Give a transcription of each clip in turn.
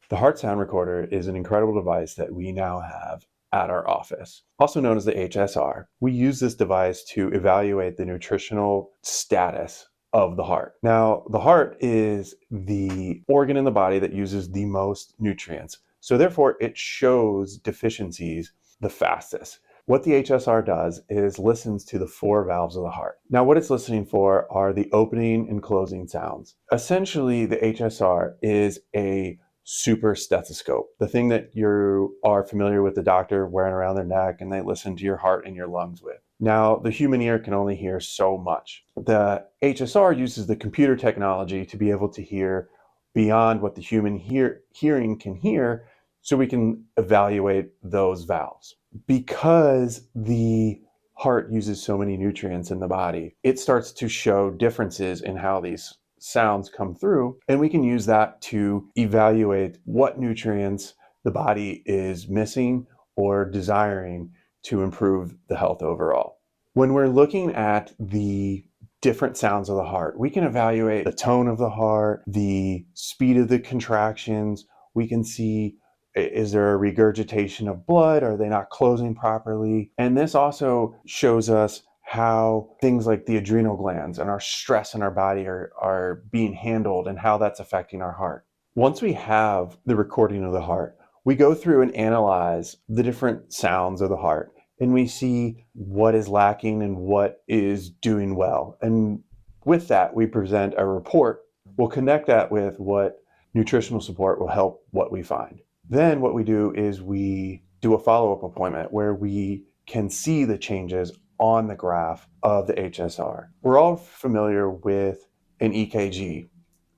The heart sound recorder is an incredible device that we now have at our office, also known as the HSR. We use this device to evaluate the nutritional status of the heart. Now, the heart is the organ in the body that uses the most nutrients. So therefore, it shows deficiencies the fastest. What the HSR does is listens to the four valves of the heart. Now, what it's listening for are the opening and closing sounds. Essentially, the HSR is a super stethoscope, the thing that you are familiar with the doctor wearing around their neck and they listen to your heart and your lungs with. Now, the human ear can only hear so much. The HSR uses the computer technology to be able to hear beyond what the human hearing can hear, so we can evaluate those valves. Because the heart uses so many nutrients in the body, it starts to show differences in how these sounds come through, and we can use that to evaluate what nutrients the body is missing or desiring to improve the health overall. When we're looking at the different sounds of the heart, we can evaluate the tone of the heart, the speed of the contractions. We can see, is there a regurgitation of blood? Are they not closing properly? And this also shows us how things like the adrenal glands and our stress in our body are being handled and how that's affecting our heart. Once we have the recording of the heart, we go through and analyze the different sounds of the heart, and we see what is lacking and what is doing well. And with that, we present a report. We'll connect that with what nutritional support will help what we find. Then what we do is we do a follow-up appointment where we can see the changes on the graph of the HSR. We're all familiar with an EKG,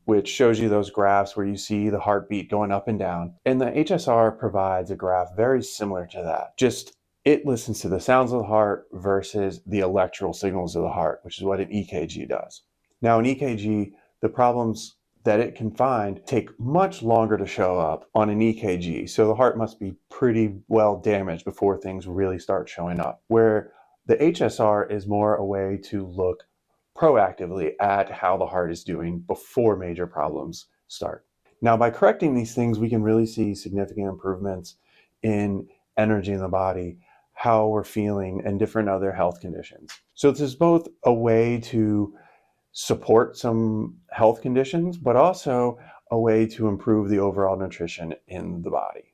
which shows you those graphs where you see the heartbeat going up and down. And the HSR provides a graph very similar to that. Just it listens to the sounds of the heart versus the electrical signals of the heart, which is what an EKG does. Now, an EKG, the problems that it can find take much longer to show up on an EKG. So the heart must be pretty well damaged before things really start showing up. Where the HSR is more a way to look proactively at how the heart is doing before major problems start. Now, by correcting these things, we can really see significant improvements in energy in the body, how we're feeling, and different other health conditions. So this is both a way to support some health conditions, but also a way to improve the overall nutrition in the body.